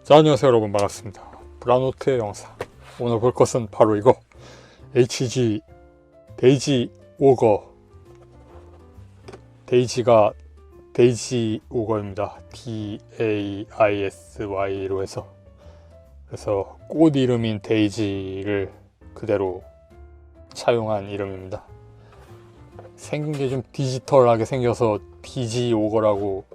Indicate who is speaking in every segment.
Speaker 1: 자, 안녕하세요 여러분, 반갑습니다. 브라노트의 영상. 오늘 볼 것은 바로 이거 HG 데이지 오거. 데이지가 데이지 오거입니다. DAISY로 해서. 그래서 꽃 이름인 데이지를 그대로 차용한 이름입니다. 생긴 게 좀 디지털하게 생겨서 DG 오거라고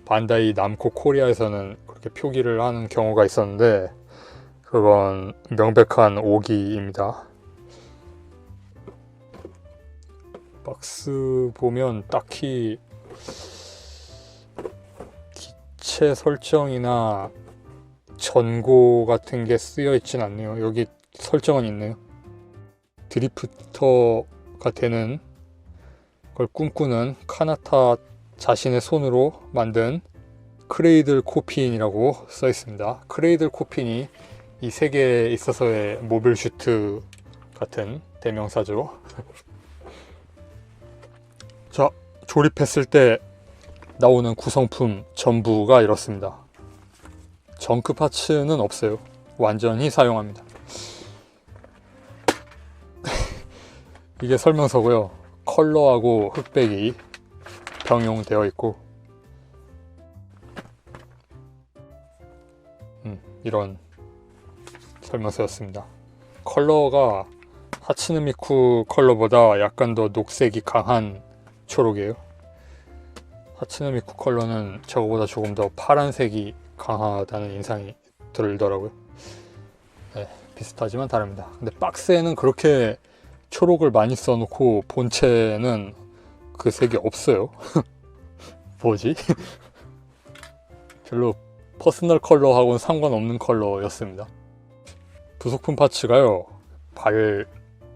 Speaker 1: 반다이 남코 코리아에서는 그렇게 표기를 하는 경우가 있었는데, 그건 명백한 오기입니다. 박스 보면 딱히 기체 설정이나 전고 같은 게 쓰여 있진 않네요. 여기 설정은 있네요. 드리프터가 되는 걸 꿈꾸는 카나타 자신의 손으로 만든 크레이들 코핀이라고 써 있습니다. 크레이들 코핀이 이 세계에 있어서의 모빌 슈트 같은 대명사죠. 자, 조립했을 때 나오는 구성품 전부가 이렇습니다. 정크 파츠는 없어요. 완전히 사용합니다. 이게 설명서고요. 컬러하고 흑백이 병용되어 있고, 이런 설명서였습니다. 컬러가 하츠네 미쿠 컬러보다 약간 더 녹색이 강한 초록이에요. 하츠네 미쿠 컬러는 저거보다 조금 더 파란색이 강하다는 인상이 들더라고요. 네, 비슷하지만 다릅니다. 근데 박스에는 그렇게 초록을 많이 써놓고 본체는 그 색이 없어요. 뭐지? 별로 퍼스널 컬러하고는 상관없는 컬러였습니다. 부속품 파츠가요, 발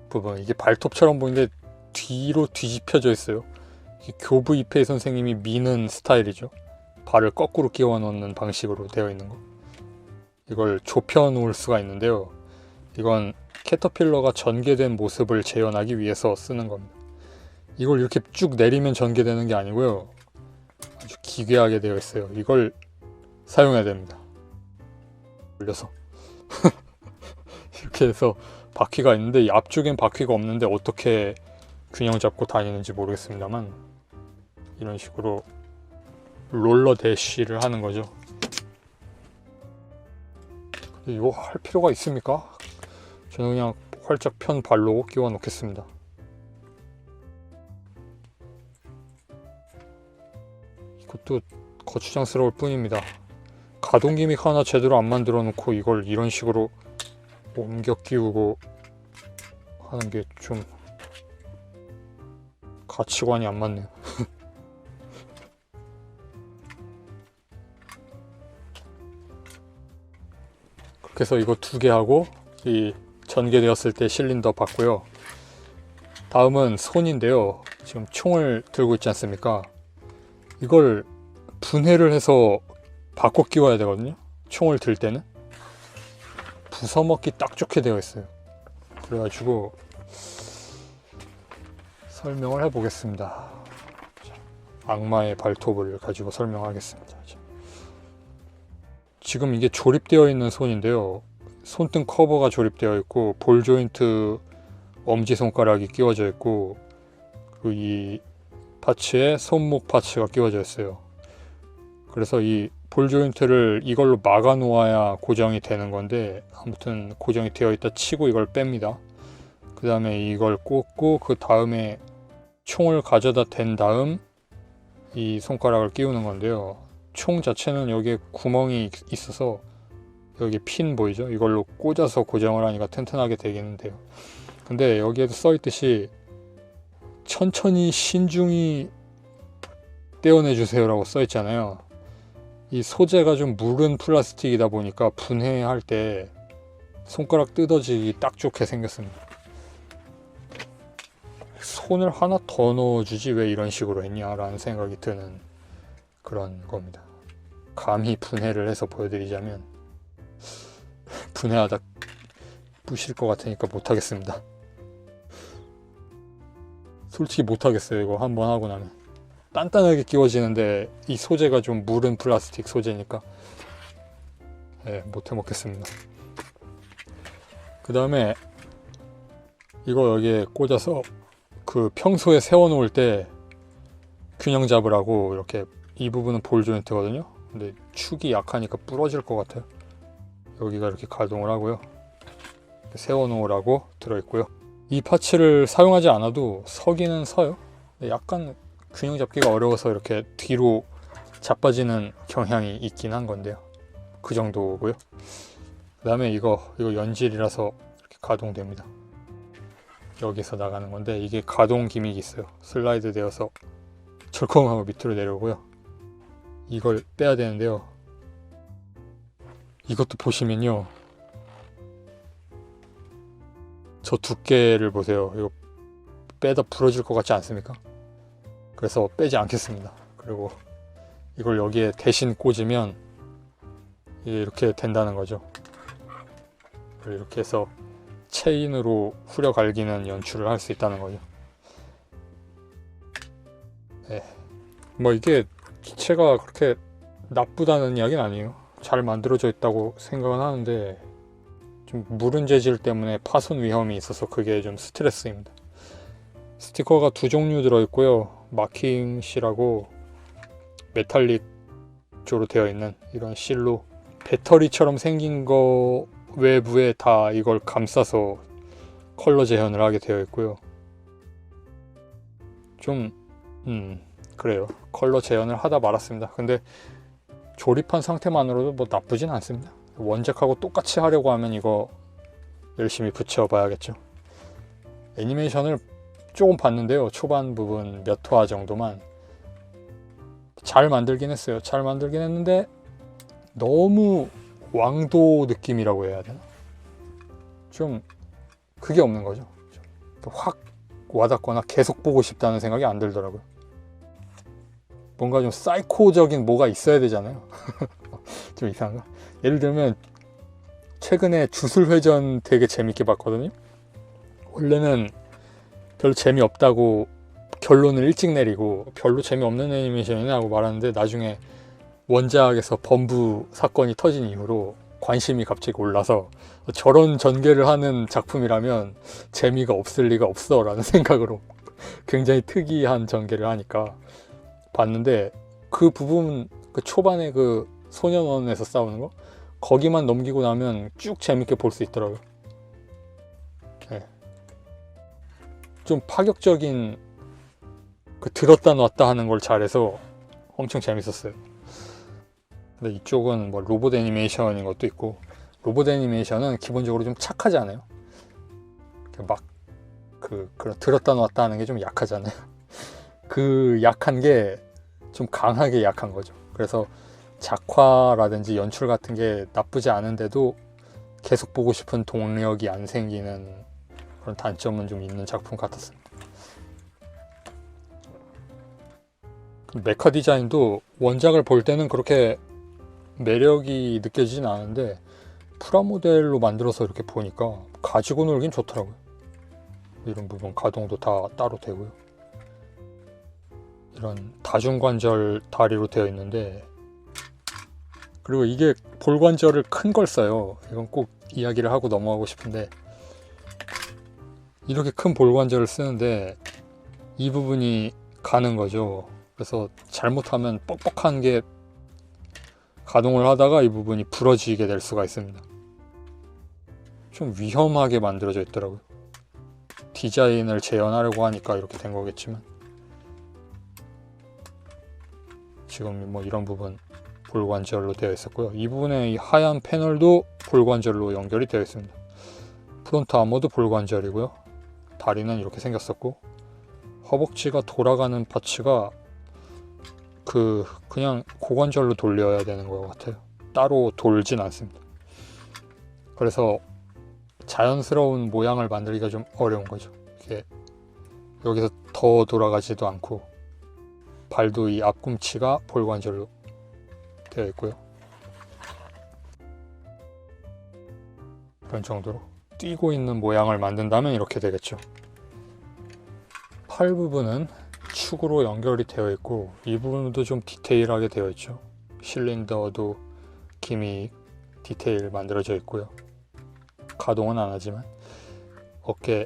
Speaker 1: 부분, 이게 발톱처럼 보이는데 뒤로 뒤집혀져 있어요. 이게 교부 이페이 선생님이 미는 스타일이죠. 발을 거꾸로 끼워 넣는 방식으로 되어 있는 거. 이걸 좁혀 놓을 수가 있는데요, 이건 캐터필러가 전개된 모습을 재현하기 위해서 쓰는 겁니다. 이걸 이렇게 쭉 내리면 전개되는 게 아니고요, 아주 기괴하게 되어 있어요. 이걸 사용해야 됩니다. 올려서 이렇게 해서 바퀴가 있는데, 이 앞쪽엔 바퀴가 없는데 어떻게 균형 잡고 다니는지 모르겠습니다만, 이런 식으로 롤러 대쉬를 하는 거죠. 이거 할 필요가 있습니까? 저는 그냥 활짝 편 발로 끼워 놓겠습니다. 이것도 거추장스러울 뿐입니다. 가동 기믹 하나 제대로 안 만들어 놓고 이걸 이런 식으로 옮겨 끼우고 하는 게 좀 가치관이 안 맞네요. 그렇게 해서 이거 2개 하고, 이 전개되었을 때 실린더 받고요. 다음은 손인데요, 지금 총을 들고 있지 않습니까? 이걸 분해를 해서 바꿔 끼워야 되거든요. 총을 들 때는 부숴먹기 딱 좋게 되어 있어요. 그래가지고 설명을 해보겠습니다. 악마의 발톱을 가지고 설명하겠습니다. 지금 이게 조립되어 있는 손인데요, 손등 커버가 조립되어 있고, 볼 조인트 엄지손가락이 끼워져 있고, 그리고 이 파츠에 손목 파츠가 끼워져 있어요. 그래서 이 볼 조인트를 이걸로 막아 놓아야 고정이 되는 건데, 아무튼 고정이 되어 있다 치고 이걸 뺍니다. 그 다음에 이걸 꽂고, 그 다음에 총을 가져다 댄 다음 이 손가락을 끼우는 건데요, 총 자체는 여기에 구멍이 있어서 여기 핀 보이죠? 이걸로 꽂아서 고정을 하니까 튼튼하게 되겠는데요. 근데 여기에도 써 있듯이 천천히 신중히 떼어내 주세요 라고 써 있잖아요. 이 소재가 좀 무른 플라스틱이다 보니까 분해할 때 손가락 뜯어지기 딱 좋게 생겼습니다. 손을 하나 더 넣어주지 왜 이런 식으로 했냐 라는 생각이 드는 그런 겁니다. 감히 분해를 해서 보여드리자면, 분해하다 부실 것 같으니까 못하겠습니다. 솔직히 못하겠어요, 이거 한번 하고 나면. 단단하게 끼워지는데 이 소재가 좀 무른 플라스틱 소재니까 못해 먹겠습니다. 그 다음에 이거 여기에 꽂아서 그 평소에 세워 놓을 때 균형 잡으라고 이렇게, 이 부분은 볼 조인트거든요. 근데 축이 약하니까 부러질 것 같아요. 여기가 이렇게 가동을 하고요. 세워 놓으라고 들어있고요. 이 파츠를 사용하지 않아도 서기는 서요. 약간 균형 잡기가 어려워서 이렇게 뒤로 자빠지는 경향이 있긴 한 건데요. 그 정도고요. 그 다음에 이거 연질이라서 이렇게 가동됩니다. 여기서 나가는 건데 이게 가동 기믹이 있어요. 슬라이드 되어서 철컹하고 밑으로 내려오고요. 이걸 빼야 되는데요. 이것도 보시면요, 저 두께를 보세요. 이거 빼다 부러질 것 같지 않습니까? 그래서 빼지 않겠습니다. 그리고 이걸 여기에 대신 꽂으면 이렇게 된다는 거죠. 이렇게 해서 체인으로 후려 갈기는 연출을 할 수 있다는 거죠. 뭐 이게 기체가 그렇게 나쁘다는 이야기는 아니에요. 잘 만들어져 있다고 생각은 하는데 좀 무른 재질 때문에 파손 위험이 있어서 그게 좀 스트레스입니다. 스티커가 두 종류 들어있고요. 마킹실하고 메탈릭 조로 되어 있는 이런 실로 배터리처럼 생긴 거 외부에 다 이걸 감싸서 컬러 재현을 하게 되어 있고요. 좀 그래요. 컬러 재현을 하다 말았습니다. 근데 조립한 상태만으로도 뭐 나쁘진 않습니다. 원작하고 똑같이 하려고 하면 이거 열심히 붙여봐야겠죠. 애니메이션을 조금 봤는데요. 초반 부분 몇 화 정도만 잘 만들긴 했어요. 잘 만들긴 했는데 너무 왕도 느낌이라고 해야 되나? 좀 그게 없는 거죠. 확 와닿거나 계속 보고 싶다는 생각이 안 들더라고요. 뭔가 좀 사이코적인 뭐가 있어야 되잖아요. 좀 이상한가? 예를 들면 최근에 주술회전 되게 재밌게 봤거든요. 원래는 별로 재미없다고 결론을 일찍 내리고 별로 재미없는 애니메이션이네 하고 말하는데 나중에 원작에서 범부 사건이 터진 이후로 관심이 갑자기 올라서 저런 전개를 하는 작품이라면 재미가 없을 리가 없어 라는 생각으로 굉장히 특이한 전개를 하니까 봤는데 그 부분, 그 초반에 그 소년원에서 싸우는 거 거기만 넘기고 나면 쭉 재밌게 볼 수 있더라고요. 좀 파격적인 그 들었다 놨다 하는 걸 잘해서 엄청 재밌었어요. 근데 이쪽은 뭐 로봇 애니메이션인 것도 있고, 로봇 애니메이션은 기본적으로 좀 착하지 않아요? 막 그런 들었다 놨다 하는 게 좀 약하잖아요. 그 약한 게 좀 강하게 약한 거죠. 그래서 작화라든지 연출 같은 게 나쁘지 않은데도 계속 보고 싶은 동력이 안 생기는 그런 단점은 좀 있는 작품 같았습니다. 메카 디자인도 원작을 볼 때는 그렇게 매력이 느껴지진 않은데 프라모델로 만들어서 이렇게 보니까 가지고 놀긴 좋더라고요. 이런 부분 가동도 다 따로 되고요. 이런 다중관절 다리로 되어 있는데, 그리고 이게 볼관절을 큰 걸 써요. 이건 꼭 이야기를 하고 넘어가고 싶은데, 이렇게 큰 볼관절을 쓰는데 이 부분이 가는 거죠. 그래서 잘못하면 뻑뻑한 게 가동을 하다가 이 부분이 부러지게 될 수가 있습니다. 좀 위험하게 만들어져 있더라고요. 디자인을 재현하려고 하니까 이렇게 된 거겠지만, 지금 뭐 이런 부분 볼관절로 되어 있었고요. 이 부분에 이 하얀 패널도 볼관절로 연결이 되어 있습니다. 프론트 아머도 볼관절이고요. 다리는 이렇게 생겼었고, 허벅지가 돌아가는 파츠가 그냥 고관절로 돌려야 되는 것 같아요. 따로 돌진 않습니다. 그래서 자연스러운 모양을 만들기가 좀 어려운 거죠. 이게 여기서 더 돌아가지도 않고, 발도 이 앞꿈치가 볼관절로 되어 있고요. 이런 정도로 뛰고 있는 모양을 만든다면 이렇게 되겠죠. 팔 부분은 축으로 연결이 되어 있고 이 부분도 좀 디테일하게 되어 있죠. 실린더도 기믹 디테일 만들어져 있고요. 가동은 안 하지만 어깨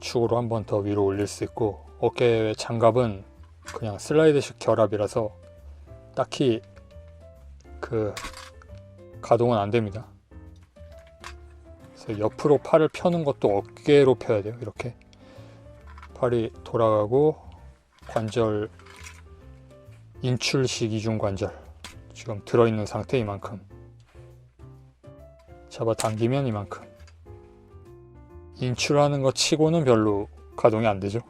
Speaker 1: 축으로 한 번 더 위로 올릴 수 있고, 어깨 장갑은 그냥 슬라이드식 결합이라서 딱히 그 가동은 안 됩니다. 그래서 옆으로 팔을 펴는 것도 어깨로 펴야 돼요. 이렇게 팔이 돌아가고 관절 인출식 이중 관절 지금 들어있는 상태 이만큼, 잡아당기면 이만큼. 인출하는 것 치고는 별로 가동이 안 되죠.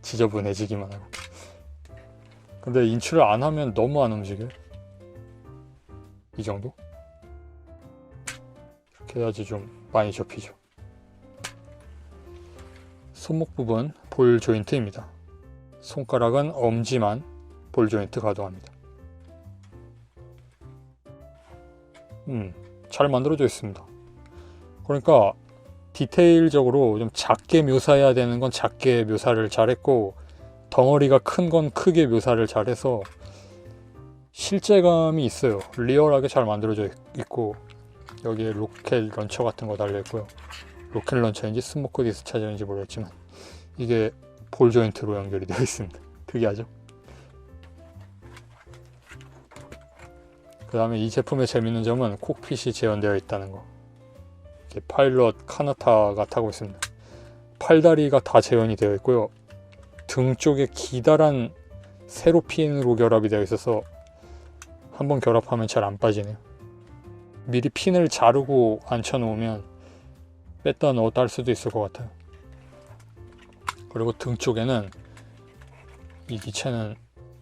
Speaker 1: 지저분해지기만 하고. 근데 인출을 안 하면 너무 안 움직여요. 이 정도? 이렇게 해야지 좀 많이 접히죠. 손목 부분 볼 조인트입니다. 손가락은 엄지만 볼 조인트 가동합니다. 잘 만들어져 있습니다. 그러니까 디테일적으로 좀 작게 묘사해야 되는 건 작게 묘사를 잘했고, 덩어리가 큰 건 크게 묘사를 잘해서 실제감이 있어요. 리얼하게 잘 만들어져 있고, 여기에 로켓 런처 같은 거 달려있고요. 로켓 런처인지 스모크 디스차저인지 모르겠지만 이게 볼 조인트로 연결이 되어 있습니다. 특이하죠? 그 다음에 이 제품의 재밌는 점은 콕핏이 재현되어 있다는 거. 이렇게 파일럿 카나타가 타고 있습니다. 팔다리가 다 재현이 되어 있고요. 등 쪽에 기다란 세로핀으로 결합이 되어 있어서 한번 결합하면 잘 안 빠지네요. 미리 핀을 자르고 앉혀놓으면 뺐다 넣었다 할 수도 있을 것 같아요. 그리고 등 쪽에는, 이 기체는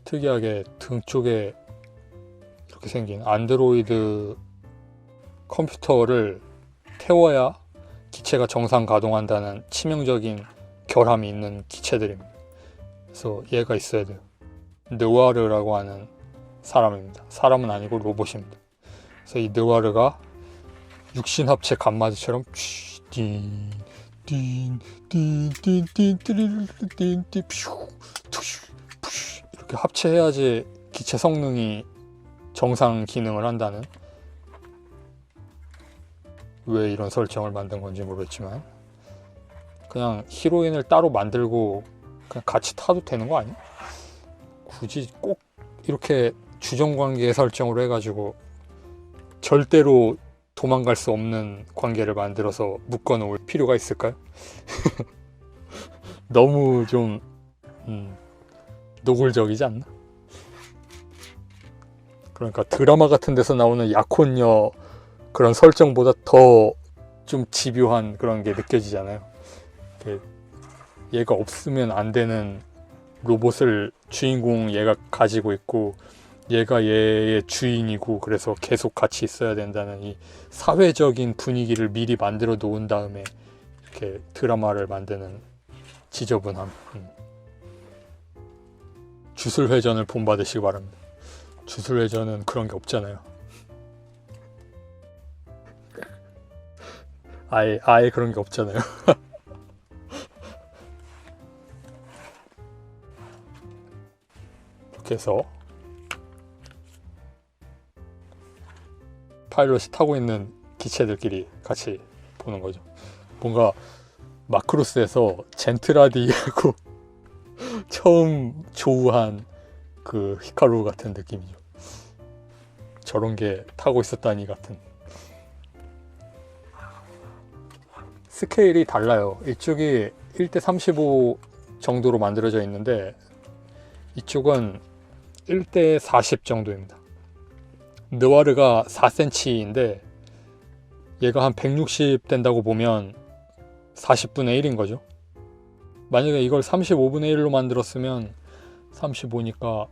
Speaker 1: 특이하게 등 쪽에 이렇게 생긴 안드로이드 컴퓨터를 태워야 기체가 정상 가동한다는 치명적인 결함이 있는 기체들입니다. 그래서 얘가 있어야 돼요. 느와르라고 하는 사람입니다. 사람은 아니고 로봇입니다. 그래서 이 느와르가 육신합체 간마디처럼 이렇게 합체해야지 기체 성능이 정상 기능을 한다는, 왜 이런 설정을 만든 건지 모르겠지만 그냥 히로인을 따로 만들고 그냥 같이 타도 되는 거 아니야? 굳이 꼭 이렇게 주정관계 설정으로 해가지고 절대로 도망갈 수 없는 관계를 만들어서 묶어 놓을 필요가 있을까요? 너무 좀 노골적이지 않나? 그러니까 드라마 같은 데서 나오는 약혼녀 그런 설정보다 더 좀 집요한 그런 게 느껴지잖아요. 얘가 없으면 안 되는 로봇을 주인공 얘가 가지고 있고 얘가 얘의 주인이고, 그래서 계속 같이 있어야 된다는 이 사회적인 분위기를 미리 만들어 놓은 다음에 이렇게 드라마를 만드는 지저분함. 주술회전을 본받으시기 바랍니다. 주술회전은 그런 게 없잖아요. 아예 그런 게 없잖아요. 이렇게 해서 파일럿이 타고 있는 기체들끼리 같이 보는 거죠. 뭔가 마크로스에서 젠트라디하고 처음 조우한 그 히카루 같은 느낌이죠. 저런 게 타고 있었다니 같은. 스케일이 달라요. 이쪽이 1:35 정도로 만들어져 있는데 이쪽은 1:40 정도입니다. 느와르가 4cm인데 얘가 한 160 된다고 보면 40분의 1인 거죠. 만약에 이걸 35분의 1로 만들었으면 35니까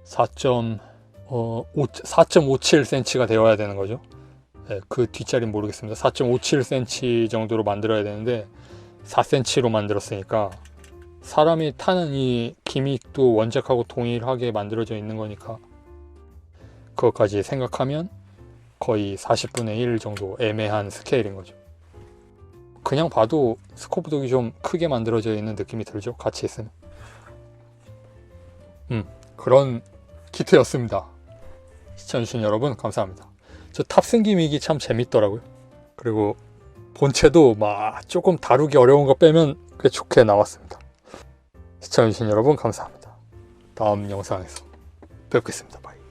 Speaker 1: 4.57cm가 되어야 되는 거죠. 네, 그 뒷자리는 모르겠습니다. 4.57cm 정도로 만들어야 되는데 4cm로 만들었으니까, 사람이 타는 이 기믹도 원작하고 동일하게 만들어져 있는 거니까 그것까지 생각하면 거의 40분의 1 정도 애매한 스케일인 거죠. 그냥 봐도 스코프독이 좀 크게 만들어져 있는 느낌이 들죠. 같이 있으면. 그런 키트였습니다. 시청해주신 여러분 감사합니다. 저 탑승 기믹이 참 재밌더라고요. 그리고 본체도 막 조금 다루기 어려운 거 빼면 꽤 좋게 나왔습니다. 시청해주신 여러분 감사합니다. 다음 영상에서 뵙겠습니다. 바이.